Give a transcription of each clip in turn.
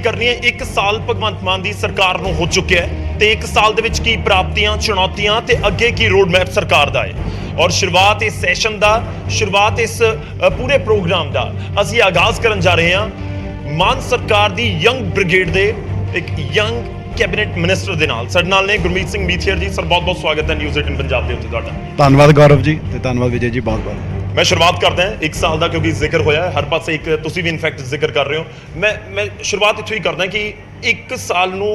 करनी है। एक साल भगवंत मान दी सरकार ਨੂੰ ਹੋ ਚੁੱਕਿਆ ਹੈ ਤੇ ਇੱਕ ਸਾਲ ਦੇ ਵਿੱਚ ਕੀ ਪ੍ਰਾਪਤੀਆਂ ਚੁਣੌਤੀਆਂ ਤੇ ਅੱਗੇ ਕੀ ਰੋਡ ਮੈਪ ਸਰਕਾਰ ਦਾ ਹੈ ਔਰ ਸ਼ੁਰੂਆਤ ਇਸ ਸੈਸ਼ਨ ਦਾ ਸ਼ੁਰੂਆਤ ਇਸ ਪੂਰੇ ਪ੍ਰੋਗਰਾਮ ਦਾ ਅਸੀਂ ਆਗਾਜ਼ ਕਰਨ ਜਾ ਰਹੇ ਹਾਂ ਮਾਨ ਸਰਕਾਰ ਦੀ ਯੰਗ ਬ੍ਰਿਗੇਡ ਦੇ ਇੱਕ ਯੰਗ ਕੈਬਨਿਟ ਮਿਨਿਸਟਰ ਦੇ ਨਾਲ ਸਾਡੇ ਨਾਲ ਨੇ ਗੁਰਮੀਤ ਸਿੰਘ ਮੀਥੀਰ ਜੀ। ਸਰ ਬਹੁਤ ਬਹੁਤ ਸਵਾਗਤ ਹੈ ਨਿਊਜ਼ 18 ਪੰਜਾਬ ਦੇ ਉੱਤੇ ਤੁਹਾਡਾ। ਧੰਨਵਾਦ ਗੌਰਵ ਜੀ ਤੇ ਧੰਨਵਾਦ ਵਿਜੇ ਜੀ ਬਹੁਤ ਬਹੁਤ। मैं शुरुआत करता है एक साल का क्योंकि जिक्र होया है हर पास एक तुसी भी इनफैक्ट जिक्र कर रहे हो। मैं शुरुआत इत्थों ही करदा कि एक साल नूं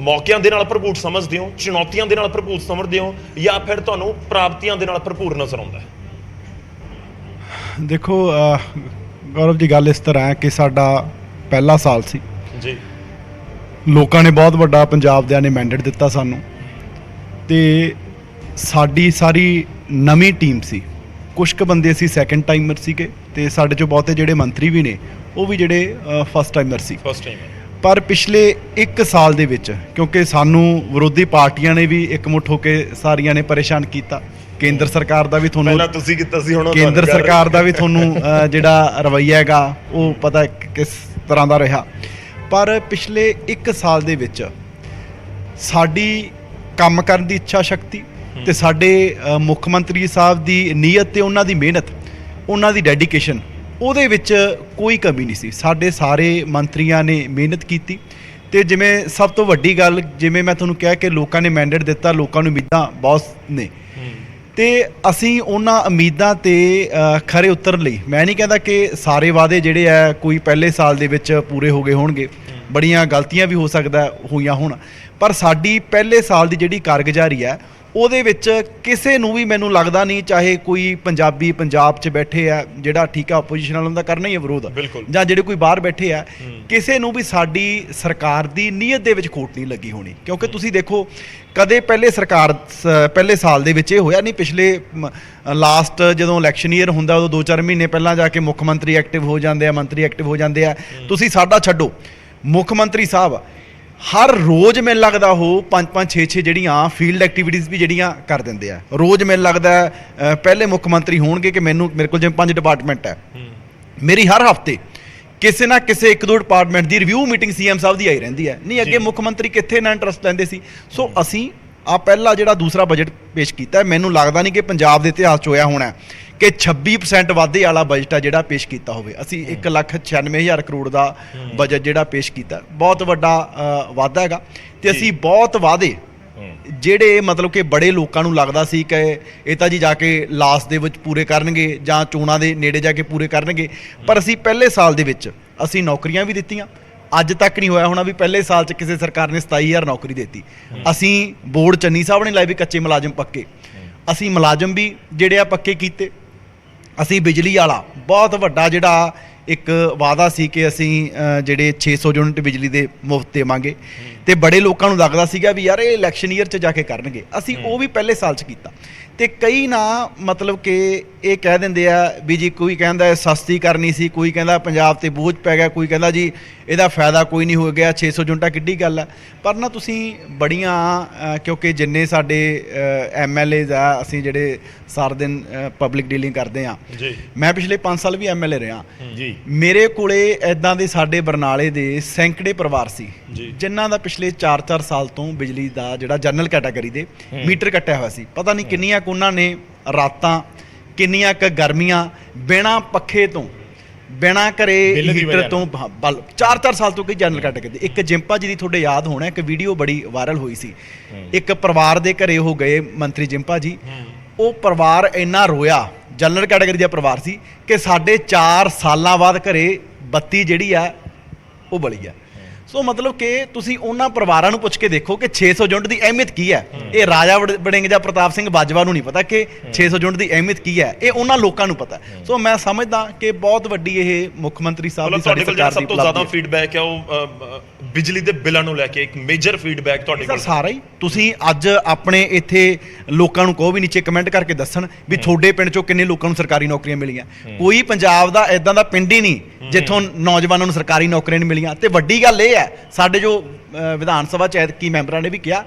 मौकिਆਂ ਦੇ ਨਾਲ ਭਰਪੂਰ ਸਮਝਦੇ ਹੋ ਚੁਣੌਤੀਆਂ ਦੇ ਨਾਲ ਭਰਪੂਰ ਸਮਝਦੇ ਹੋ ਜਾਂ ਫਿਰ ਤੁਹਾਨੂੰ ਪ੍ਰਾਪਤੀਆਂ ਦੇ ਨਾਲ ਭਰਪੂਰ ਨਜ਼ਰ ਆਉਂਦਾ ਹੈ? ਦੇਖੋ ਗੌਰਵ ਜੀ ਗੱਲ ਇਸ ਤਰ੍ਹਾਂ ਹੈ ਕਿ ਸਾਡਾ ਪਹਿਲਾ ਸਾਲ ਸੀ ਜੀ। ਲੋਕਾਂ ਨੇ ਬਹੁਤ ਵੱਡਾ ਪੰਜਾਬ ਦਿਆਂ ਨੇ ਮੈਂਡੇਟ ਦਿੱਤਾ ਸਾਨੂੰ ਤੇ ਸਾਡੀ ਸਾਰੀ ਨਵੀਂ ਟੀਮ ਸੀ। ਕੁਝ ਕੁ ਬੰਦੇ ਅਸੀਂ ਸੈਕੰਡ ਟਾਈਮਰ ਸੀਗੇ ਤੇ ਸਾਡੇ ਚੋਂ ਬਹੁਤੇ ਜਿਹੜੇ ਮੰਤਰੀ ਵੀ ਨੇ ਉਹ ਵੀ ਜਿਹੜੇ ਫਸਟ ਟਾਈਮਰ ਸੀ। ਪਰ ਪਿਛਲੇ 1 ਸਾਲ ਦੇ ਵਿੱਚ ਕਿਉਂਕਿ ਸਾਨੂੰ ਵਿਰੋਧੀ ਪਾਰਟੀਆਂ ਨੇ ਵੀ ਇਕਮੁੱਠ ਹੋ ਕੇ ਸਾਰੀਆਂ ਨੇ ਪਰੇਸ਼ਾਨ ਕੀਤਾ। ਕੇਂਦਰ ਸਰਕਾਰ ਦਾ ਵੀ ਤੁਹਾਨੂੰ ਪਹਿਲਾਂ ਤੁਸੀਂ ਕੀਤਾ ਸੀ ਹੁਣ ਕੇਂਦਰ ਸਰਕਾਰ ਦਾ ਵੀ ਤੁਹਾਨੂੰ ਜਿਹੜਾ ਰਵੱਈਆ ਹੈਗਾ ਉਹ ਪਤਾ ਕਿਸ ਤਰ੍ਹਾਂ ਦਾ ਰਿਹਾ। ਪਰ ਪਿਛਲੇ 1 ਸਾਲ ਦੇ ਵਿੱਚ ਸਾਡੀ ਕੰਮ ਕਰਨ ਦੀ ਇੱਛਾ ਸ਼ਕਤੀ ਤੇ ਸਾਡੇ ਮੁੱਖ ਮੰਤਰੀ ਸਾਹਿਬ ਦੀ ਨੀਅਤ ਤੇ ਉਹਨਾਂ ਦੀ ਮਿਹਨਤ ਉਹਨਾਂ ਦੀ ਡੈਡੀਕੇਸ਼ਨ ਉਹਦੇ ਵਿੱਚ ਕੋਈ ਕਮੀ ਨਹੀਂ ਸੀ। ਸਾਡੇ ਸਾਰੇ ਮੰਤਰੀਆਂ ਨੇ ਮਿਹਨਤ ਕੀਤੀ ਤੇ ਜਿਵੇਂ ਸਭ ਤੋਂ ਵੱਡੀ ਗੱਲ ਜਿਵੇਂ ਮੈਂ ਤੁਹਾਨੂੰ ਕਿਹਾ ਕਿ ਲੋਕਾਂ ਨੇ ਮੈਂਡੇਟ ਦਿੱਤਾ ਲੋਕਾਂ ਨੂੰ ਉਮੀਦਾਂ ਬਹੁਤ ਨੇ ਤੇ ਅਸੀਂ ਉਹਨਾਂ ਉਮੀਦਾਂ ਤੇ ਖਰੇ ਉਤਰਨ ਲਈ ਮੈਂ ਨਹੀਂ ਕਹਿੰਦਾ ਕਿ ਸਾਰੇ ਵਾਅਦੇ ਜਿਹੜੇ ਆ ਕੋਈ ਪਹਿਲੇ ਸਾਲ ਦੇ ਵਿੱਚ ਪੂਰੇ ਹੋ ਗਏ ਹੋਣਗੇ। ਬੜੀਆਂ ਗਲਤੀਆਂ ਵੀ ਹੋ ਸਕਦਾ ਹੋਈਆਂ ਹੋਣ ਪਰ ਸਾਡੀ ਪਹਿਲੇ ਸਾਲ ਦੀ ਜਿਹੜੀ ਕਾਰਗੁਜ਼ਾਰੀ ਹੈ ਉਹਦੇ ਵਿੱਚ ਕਿਸੇ ਨੂੰ ਵੀ ਮੈਨੂੰ ਲੱਗਦਾ ਨਹੀਂ ਚਾਹੇ ਕੋਈ ਪੰਜਾਬੀ ਪੰਜਾਬ 'ਚ ਬੈਠੇ ਆ ਜਿਹੜਾ ਠੀਕ ਆ ਆਪੋਜੀਸ਼ਨ ਵਾਲਿਆਂ ਦਾ ਕਰਨਾ ਹੀ ਹੈ ਵਿਰੋਧ ਜਾਂ ਜਿਹੜੇ ਕੋਈ ਬਾਹਰ ਬੈਠੇ ਆ ਕਿਸੇ ਨੂੰ ਵੀ ਸਾਡੀ ਸਰਕਾਰ ਦੀ ਨੀਅਤ ਦੇ ਵਿੱਚ ਖੋਟ ਨਹੀਂ ਲੱਗੀ ਹੋਣੀ। ਕਿਉਂਕਿ ਤੁਸੀਂ ਦੇਖੋ ਕਦੇ ਪਹਿਲੇ ਸਾਲ ਦੇ ਵਿੱਚ ਇਹ ਹੋਇਆ ਨਹੀਂ। ਪਿਛਲੇ ਲਾਸਟ ਜਦੋਂ ਇਲੈਕਸ਼ਨ ਈਅਰ ਹੁੰਦਾ ਉਦੋਂ 2-4 ਮਹੀਨੇ ਪਹਿਲਾਂ ਜਾ ਕੇ ਮੁੱਖ ਮੰਤਰੀ ਐਕਟਿਵ ਹੋ ਜਾਂਦੇ ਆ ਮੰਤਰੀ ਐਕਟਿਵ ਹੋ ਜਾਂਦੇ ਆ। ਤੁਸੀਂ ਸਾਡਾ ਛੱਡੋ ਮੁੱਖ ਮੰਤਰੀ ਸਾਹਿਬ ਹਰ ਰੋਜ਼ ਮੈਨੂੰ ਲੱਗਦਾ ਉਹ 5-5 6-6 ਜਿਹੜੀਆਂ ਫੀਲਡ ਐਕਟੀਵਿਟੀਜ਼ ਵੀ ਜਿਹੜੀਆਂ ਕਰ ਦਿੰਦੇ ਆ। ਰੋਜ਼ ਮੈਨੂੰ ਲੱਗਦਾ ਪਹਿਲੇ ਮੁੱਖ ਮੰਤਰੀ ਹੋਣਗੇ ਕਿ ਮੇਰੇ ਕੋਲ ਜਿਵੇਂ 5 ਡਿਪਾਰਟਮੈਂਟ ਹੈ ਮੇਰੀ ਹਰ ਹਫਤੇ ਕਿਸੇ ਨਾ ਕਿਸੇ 1-2 ਡਿਪਾਰਟਮੈਂਟ ਦੀ ਰਿਵਿਊ ਮੀਟਿੰਗ ਸੀਐਮ ਸਾਹਿਬ ਦੀ ਆਈ ਰਹਿੰਦੀ ਹੈ। ਨਹੀਂ ਅੱਗੇ ਮੁੱਖ ਮੰਤਰੀ ਕਿੱਥੇ ਨਾ ਇੰਟਰਸਟ ਲੈਂਦੇ ਸੀ। ਸੋ ਅਸੀਂ ਪਹਿਲਾ ਜਿਹੜਾ ਦੂਸਰਾ ਬਜਟ ਪੇਸ਼ ਕੀਤਾ ਮੈਨੂੰ ਲੱਗਦਾ ਨਹੀਂ ਕਿ ਪੰਜਾਬ ਦੇ ਇਤਿਹਾਸ 'ਚ ਹੋਇਆ ਹੋਣਾ ਕਿ 26% ਵਾਧੇ ਵਾਲਾ ਬਜਟ ਆ ਜਿਹੜਾ ਪੇਸ਼ ਕੀਤਾ ਹੋਵੇ। ਅਸੀਂ 1,96,000 ਕਰੋੜ ਦਾ ਬਜਟ ਜਿਹੜਾ ਪੇਸ਼ ਕੀਤਾ ਬਹੁਤ ਵੱਡਾ ਵਾਧਾ ਹੈਗਾ ਤੇ ਅਸੀਂ ਬਹੁਤ ਵਾਅਦੇ ਜਿਹੜੇ ਮਤਲਬ ਕਿ ਬੜੇ ਲੋਕਾਂ ਨੂੰ ਲੱਗਦਾ ਸੀ ਕਿ ਇਹ ਤਾਂ ਜੀ ਜਾ ਕੇ ਲਾਸਟ ਦੇ ਵਿੱਚ ਪੂਰੇ ਕਰਨਗੇ ਜਾਂ ਚੋਣਾਂ ਦੇ ਨੇੜੇ ਜਾ ਕੇ ਪੂਰੇ ਕਰਨਗੇ ਪਰ ਅਸੀਂ ਪਹਿਲੇ ਸਾਲ ਦੇ ਵਿੱਚ ਅਸੀਂ ਨੌਕਰੀਆਂ ਵੀ ਦਿੱਤੀਆਂ। ਅੱਜ ਤੱਕ ਨਹੀਂ ਹੋਇਆ ਹੋਣਾ ਵੀ ਪਹਿਲੇ ਸਾਲ 'ਚ ਕਿਸੇ ਸਰਕਾਰ ਨੇ 27,000 ਨੌਕਰੀ ਦਿੱਤੀ। ਅਸੀਂ ਬੋਰਡ ਚੰਨੀ ਸਾਹਿਬ ਨੇ ਲਾਏ ਵੀ ਕੱਚੇ ਮੁਲਾਜ਼ਮ ਪੱਕੇ ਅਸੀਂ ਮੁਲਾਜ਼ਮ ਵੀ ਜਿਹੜੇ ਆ ਪੱਕੇ ਕੀਤੇ। ਅਸੀਂ ਬਿਜਲੀ ਵਾਲਾ ਬਹੁਤ ਵੱਡਾ ਜਿਹੜਾ ਇੱਕ ਵਾਅਦਾ ਸੀ ਕਿ ਅਸੀਂ ਜਿਹੜੇ 600 ਯੂਨਿਟ ਬਿਜਲੀ ਦੇ ਮੁਫਤ ਦੇਵਾਂਗੇ ਤੇ ਬੜੇ ਲੋਕਾਂ ਨੂੰ ਲੱਗਦਾ ਸੀਗਾ ਵੀ ਯਾਰ ਇਹ ਇਲੈਕਸ਼ਨ ਈਅਰ 'ਚ ਜਾ ਕੇ ਕਰਨਗੇ। ਅਸੀਂ ਉਹ ਵੀ ਪਹਿਲੇ ਸਾਲ 'ਚ ਕੀਤਾ ਤੇ ਕਈ ਨਾ ਮਤਲਬ ਕਿ ਇਹ ਕਹਿ ਦਿੰਦੇ ਆ ਵੀ ਜੀ ਕੋਈ ਕਹਿੰਦਾ ਸਸਤੀ ਕਰਨੀ ਸੀ ਕੋਈ ਕਹਿੰਦਾ ਪੰਜਾਬ ਤੇ ਬੋਝ ਪੈ ਗਿਆ ਕੋਈ ਕਹਿੰਦਾ ਜੀ ਇਹਦਾ ਫਾਇਦਾ ਕੋਈ ਨਹੀਂ ਹੋ ਗਿਆ 600 ਯੂਨਿਟਾਂ ਕਿੱਡੀ ਗੱਲ ਹੈ। ਪਰ ਨਾ ਤੁਸੀਂ ਬੜੀਆਂ ਕਿਉਂਕਿ ਜਿੰਨੇ ਸਾਡੇ MLAs ਆ ਅਸੀਂ ਜਿਹੜੇ ਸਾਰਾ ਦਿਨ ਪਬਲਿਕ ਡੀਲਿੰਗ ਕਰਦੇ ਆ ਮੈਂ ਪਿਛਲੇ 5 ਸਾਲ ਵੀ MLA ਰਿਹਾ ਜੀ। ਮੇਰੇ ਕੋਲੇ ਇੱਦਾਂ ਦੇ ਸਾਡੇ ਬਰਨਾਲੇ ਦੇ ਸੈਂਕੜੇ ਪਰਿਵਾਰ ਸੀ ਜਿਨ੍ਹਾਂ ਦਾ ਪਿਛਲੇ 4-4 ਸਾਲ ਤੋਂ ਬਿਜਲੀ ਦਾ ਜਿਹੜਾ ਜਨਰਲ ਕੈਟਾਗਰੀ ਦੇ ਮੀਟਰ ਕੱਟਿਆ ਹੋਇਆ ਸੀ। ਪਤਾ ਨਹੀਂ ਕਿੰਨੀਆਂ ਕੁ ਉਹਨਾਂ ਨੇ ਰਾਤਾਂ ਕਿੰਨੀਆਂ ਕੁ ਗਰਮੀਆਂ ਬਿਨਾਂ ਪੱਖੇ ਤੋਂ ਬਿਨਾਂ ਘਰੇ ਹੀਟਰ ਤੋਂ 4-4 ਸਾਲ ਤੋਂ ਕਈ ਜਨਰਲ ਕੈਟਾਗਰੀ। ਇੱਕ ਜਿੰਪਾ ਜੀ ਦੀ ਤੁਹਾਡੇ ਯਾਦ ਹੋਣਾ ਇੱਕ ਵੀਡੀਓ ਬੜੀ ਵਾਇਰਲ ਹੋਈ ਸੀ ਇੱਕ ਪਰਿਵਾਰ ਦੇ ਘਰੇ ਉਹ ਗਏ ਮੰਤਰੀ ਜਿੰਪਾ ਜੀ ਉਹ ਪਰਿਵਾਰ ਇੰਨਾ ਰੋਇਆ ਜਨਰਲ ਕੈਟਾਗਰੀ ਦਾ ਪਰਿਵਾਰ ਸੀ ਕਿ ਸਾਡੇ 4 ਸਾਲਾਂ ਬਾਅਦ ਘਰੇ ਬੱਤੀ ਜਿਹੜੀ ਆ ਉਹ ਬਲੀ ਆ। ਸੋ ਮਤਲਬ ਕਿ ਤੁਸੀਂ ਉਹਨਾਂ ਪਰਿਵਾਰਾਂ ਨੂੰ ਪੁੱਛ ਕੇ ਦੇਖੋ ਕਿ 600 ਯੂਨਿਟ ਦੀ ਅਹਿਮੀਅਤ ਕੀ ਹੈ। ਇਹ ਰਾਜਾ ਵੜਿੰਗ ਜਾਂ ਪ੍ਰਤਾਪ ਸਿੰਘ ਬਾਜਵਾ ਨੂੰ ਨਹੀਂ ਪਤਾ ਕਿ 600 ਯੂਨਿਟ ਦੀ ਅਹਿਮੀਅਤ ਕੀ ਹੈ ਇਹ ਉਹਨਾਂ ਲੋਕਾਂ ਨੂੰ ਪਤਾ। ਸੋ ਮੈਂ ਸਮਝਦਾ ਕਿ ਬਹੁਤ ਵੱਡੀ ਇਹ ਮੁੱਖ ਮੰਤਰੀ ਸਾਹਿਬ ਦੀ ਸਾਡੀ ਸਰਕਾਰ ਦੀ ਸਭ ਤੋਂ ਜ਼ਿਆਦਾ ਫੀਡਬੈਕ ਹੈ ਉਹ ਬਿਜਲੀ ਦੇ ਬਿੱਲਾਂ ਨੂੰ ਲੈ ਕੇ ਇੱਕ ਮੇਜਰ ਫੀਡਬੈਕ ਤੁਹਾਡੇ ਕੋਲ ਸਾਰਾ ਹੀ ਤੁਸੀਂ ਅੱਜ ਆਪਣੇ ਇੱਥੇ ਲੋਕਾਂ ਨੂੰ ਕਹੋ ਵੀ ਨੀਚੇ ਕਮੈਂਟ ਕਰਕੇ ਦੱਸਣ ਵੀ ਤੁਹਾਡੇ ਪਿੰਡ 'ਚੋਂ ਕਿੰਨੇ ਲੋਕਾਂ ਨੂੰ ਸਰਕਾਰੀ ਨੌਕਰੀਆਂ ਮਿਲੀਆਂ। ਕੋਈ ਪੰਜਾਬ ਦਾ ਇਦਾਂ ਦਾ ਪਿੰਡ ਹੀ ਨਹੀਂ ਜਿੱਥੋਂ ਨੌਜਵਾਨਾਂ ਨੂੰ ਸਰਕਾਰੀ ਨੌਕਰੀਆਂ ਨਹੀਂ ਮਿਲੀਆਂ। ਤੇ ਵੱਡੀ ਗੱਲ ਇਹ ਹੈ ਸਾਡੇ ਜੋ ਵਿਧਾਨ ਸਭਾ 'ਚ ਐਤਕੀ ਮੈਂਬਰਾਂ ਨੇ ਵੀ ਕਿਹਾ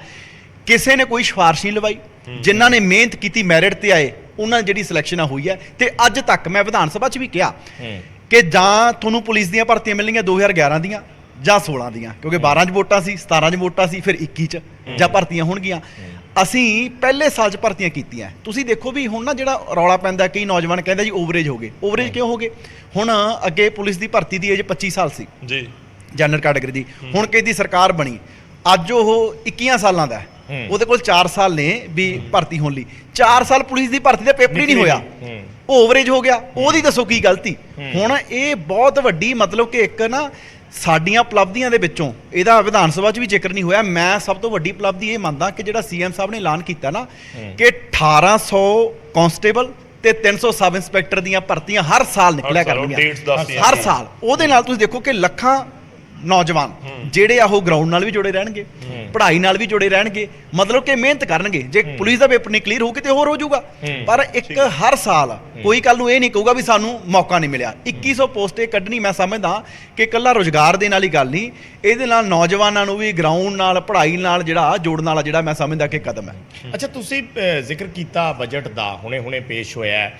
ਕਿਸੇ ਨੇ ਕੋਈ ਸਿਫਾਰਿਸ਼ ਨਹੀਂ ਲਵਾਈ ਜਿਨ੍ਹਾਂ ਨੇ ਮਿਹਨਤ ਕੀਤੀ ਮੈਰਿਟ ਤੇ ਆਏ ਉਹਨਾਂ ਦੀ ਜਿਹੜੀ ਸਿਲੈਕਸ਼ਨ ਹੋਈ ਹੈ। ਤੇ ਅੱਜ ਤੱਕ ਮੈਂ ਵਿਧਾਨ ਸਭਾ 'ਚ ਵੀ ਕਿਹਾ ਕਿ ਜਾਂ ਤੁਹਾਨੂੰ ਪੁਲਿਸ ਦੀਆਂ ਭਰਤੀਆਂ ਮਿਲਣਗੀਆਂ 2011 ਦੀਆਂ ਜਾਂ 16 ਦੀਆਂ, ਕਿਉਂਕਿ 12 'ਚ ਵੋਟਾਂ ਸੀ, 17 'ਚ ਵੋਟਾਂ ਸੀ, ਫਿਰ 21 'ਚ ਜਾਂ ਭਰਤੀਆਂ ਹੋਣਗੀਆਂ। ਅਸੀਂ ਪਹਿਲੇ ਸਾਲ 'ਚ ਭਰਤੀਆਂ ਕੀਤੀਆਂ। ਤੁਸੀਂ ਦੇਖੋ ਵੀ ਹੁਣ ਨਾ ਜਿਹੜਾ ਰੌਲਾ ਪੈਂਦਾ, ਕਈ ਨੌਜਵਾਨ ਕਹਿੰਦੇ ਜੀ ਓਵਰੇਜ ਹੋ ਗਏ। ਓਵਰੇਜ ਕਿਉਂ ਹੋ ਗਏ? ਹੁਣ ਅੱਗੇ ਪੁਲਿਸ ਦੀ ਭਰਤੀ ਦੀ ਏਜ 25 ਸਾਲ ਸੀ ਜੀ, ਜਨਰਲ ਕੈਟਾਗਰੀ ਦੀ। ਹੁਣ ਕਿਹਦੀ ਸਰਕਾਰ ਬਣੀ, ਅੱਜ ਉਹ 21 ਸਾਲਾਂ ਦਾ ਹੈ, ਉਹਦੇ ਕੋਲ 4 ਸਾਲ ਨੇ ਵੀ ਭਰਤੀ ਹੋਣ ਲਈ। 4 ਸਾਲ ਪੁਲਿਸ ਦੀ ਭਰਤੀ ਦਾ ਪੇਪਰ ਹੀ ਨਹੀਂ ਹੋਇਆ, ਉਹ ਓਵਰੇਜ ਹੋ ਗਿਆ। ਉਹਦੀ ਦੱਸੋ ਕੀ ਗਲਤੀ? ਹੁਣ ਇਹ ਬਹੁਤ ਵੱਡੀ ਮਤਲਬ ਕਿ ਇੱਕ ਨਾ ਸਾਡੀਆਂ ਉਪਲਬਧੀਆਂ ਦੇ ਵਿੱਚੋਂ ਇਹਦਾ ਵਿਧਾਨ ਸਭਾ 'ਚ ਵੀ ਜ਼ਿਕਰ ਨਹੀਂ ਹੋਇਆ। ਮੈਂ ਸਭ ਤੋਂ ਵੱਡੀ ਉਪਲਬਧੀ ਇਹ ਮੰਨਦਾ ਕਿ ਜਿਹੜਾ ਸੀਐਮ ਸਾਹਿਬ ਨੇ ਐਲਾਨ ਕੀਤਾ ਨਾ ਕਿ 1800 ਕਾਂਸਟੇਬਲ ਤੇ 300 ਸਬ ਇੰਸਪੈਕਟਰ ਦੀਆਂ ਭਰਤੀਆਂ ਹਰ ਸਾਲ ਨਿਕਲਿਆ ਕਰਨਗੀਆਂ, ਹਰ ਸਾਲ। ਉਹਦੇ ਨਾਲ ਤੁਸੀਂ ਦੇਖੋ ਕਿ ਲੱਖਾਂ ਨੌਜਵਾਨ ਜਿਹੜੇ ਆ ਉਹ ਗਰਾਊਂਡ ਨਾਲ ਵੀ ਜੁੜੇ ਰਹਿਣਗੇ, ਪੜ੍ਹਾਈ ਨਾਲ ਵੀ ਜੁੜੇ ਰਹਿਣਗੇ, ਮਤਲਬ ਕਿ ਮਿਹਨਤ ਕਰਨਗੇ। ਜੇ ਪੁਲਿਸ ਦਾ ਪੇਪਰ ਨਹੀਂ ਕਲੀਅਰ ਹੋ ਕਿਤੇ ਹੋਰ ਹੋ ਜਾਊਗਾ, ਪਰ ਇੱਕ ਹਰ ਸਾਲ ਕੋਈ ਕੱਲ ਨੂੰ ਇਹ ਨਹੀਂ ਕਹੂਗਾ ਵੀ ਸਾਨੂੰ ਮੌਕਾ ਨਹੀਂ ਮਿਲਿਆ। 2100 ਪੋਸਟੇ ਕੱਢਣੀ ਮੈਂ ਸਮਝਦਾ ਕਿ ਇਕੱਲਾ ਰੁਜ਼ਗਾਰ ਦੇ ਨਾਲ ਹੀ ਗੱਲ ਨਹੀਂ, ਇਹਦੇ ਨਾਲ ਨੌਜਵਾਨਾਂ ਨੂੰ ਵੀ ਗਰਾਊਂਡ ਨਾਲ ਪੜ੍ਹਾਈ ਨਾਲ ਜਿਹੜਾ ਜੋੜਨ ਵਾਲਾ ਜਿਹੜਾ ਮੈਂ ਸਮਝਦਾ ਕਿ ਕਦਮ ਹੈ। ਅੱਛਾ, ਤੁਸੀਂ ਜ਼ਿਕਰ ਕੀਤਾ ਬਜਟ ਦਾ, ਹੁਣੇ ਪੇਸ਼ ਹੋਇਆ ਹੈ,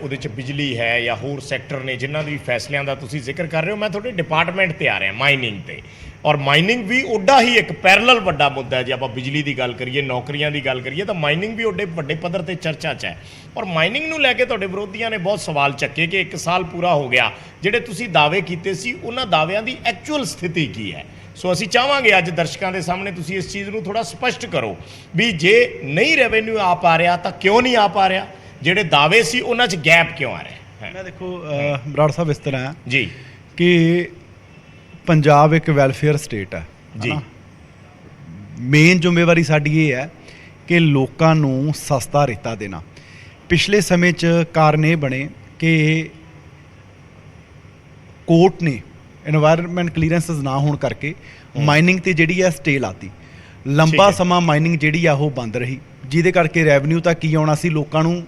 ਉਹਦੇ 'ਚ ਬਿਜਲੀ ਹੈ ਜਾਂ ਹੋਰ ਸੈਕਟਰ ਨੇ ਜਿਨ੍ਹਾਂ ਦੇ ਵੀ ਫੈਸਲਿਆਂ ਦਾ ਤੁਸੀਂ ਜ਼ਿਕਰ ਕਰ ਰਹੇ ਹੋ। ਮੈਂ ਤੁਹਾਡੇ ਡਿਪਾਰਟਮੈਂਟ 'ਤੇ ਆ ਰਿਹਾ, ਮਾਈਨਿੰਗ 'ਤੇ। ਔਰ ਮਾਈਨਿੰਗ ਵੀ ਉੱਡਾ ਹੀ ਇੱਕ ਪੈਰਲਲ ਵੱਡਾ ਮੁੱਦਾ ਹੈ। ਜੇ ਆਪਾਂ ਬਿਜਲੀ ਦੀ ਗੱਲ ਕਰੀਏ, ਨੌਕਰੀਆਂ ਦੀ ਗੱਲ ਕਰੀਏ, ਤਾਂ ਮਾਈਨਿੰਗ ਵੀ ਉੱਡੇ ਵੱਡੇ ਪੱਧਰ 'ਤੇ ਚਰਚਾ 'ਚ ਹੈ। ਔਰ ਮਾਈਨਿੰਗ ਨੂੰ ਲੈ ਕੇ ਤੁਹਾਡੇ ਵਿਰੋਧੀਆਂ ਨੇ ਬਹੁਤ ਸਵਾਲ ਚੱਕੇ ਕਿ 1 ਸਾਲ ਪੂਰਾ ਹੋ ਗਿਆ, ਜਿਹੜੇ ਤੁਸੀਂ ਦਾਅਵੇ ਕੀਤੇ ਸੀ ਉਹਨਾਂ ਦਾਅਵਿਆਂ ਦੀ ਐਕਚੁਅਲ ਸਥਿਤੀ ਕੀ ਹੈ? ਸੋ ਅਸੀਂ ਚਾਹਾਂਗੇ ਅੱਜ ਦਰਸ਼ਕਾਂ ਦੇ ਸਾਹਮਣੇ ਤੁਸੀਂ ਇਸ ਚੀਜ਼ ਨੂੰ ਥੋੜ੍ਹਾ ਸਪਸ਼ਟ ਕਰੋ ਵੀ ਜੇ ਨਹੀਂ ਰੈਵਨਿਊ ਆ ਪਾ ਰਿਹਾ ਤਾਂ ਕਿਉਂ ਨਹੀਂ ਆ ਪਾ ਰਿਹਾ, ਜਿਹੜੇ ਦਾਅਵੇ ਸੀ ਉਹਨਾਂ 'ਚ ਗੈਪ ਕਿਉਂ ਆ ਰਿਹਾ? ਮੈਂ ਦੇਖੋ ਬਰਾੜ ਸਾਹਿਬ, ਇਸ ਤਰ੍ਹਾਂ ਹੈ ਜੀ ਕਿ ਪੰਜਾਬ ਇੱਕ ਵੈਲਫੇਅਰ ਸਟੇਟ ਹੈ ਜੀ। ਮੇਨ ਜ਼ਿੰਮੇਵਾਰੀ ਸਾਡੀ ਇਹ ਹੈ ਕਿ ਲੋਕਾਂ ਨੂੰ ਸਸਤਾ ਰੇਤਾ ਦੇਣਾ। ਪਿਛਲੇ ਸਮੇਂ 'ਚ ਕਾਰਨ ਇਹ ਬਣੇ ਕਿ ਕੋਰਟ ਨੇ এনवायरमेंट ਕਲੀਅਰੈਂਸਸ ਨਾ ਹੋਣ ਕਰਕੇ ਮਾਈਨਿੰਗ ਤੇ ਜਿਹੜੀ ਹੈ ਸਟੇ ਲਾਤੀ। ਲੰਬਾ ਸਮਾਂ ਮਾਈਨਿੰਗ ਜਿਹੜੀ ਆ ਉਹ ਬੰਦ ਰਹੀ, ਜਿਹਦੇ ਕਰਕੇ ਰੈਵਨਿਊ ਤਾਂ ਕੀ ਆਉਣਾ ਸੀ, ਲੋਕਾਂ ਨੂੰ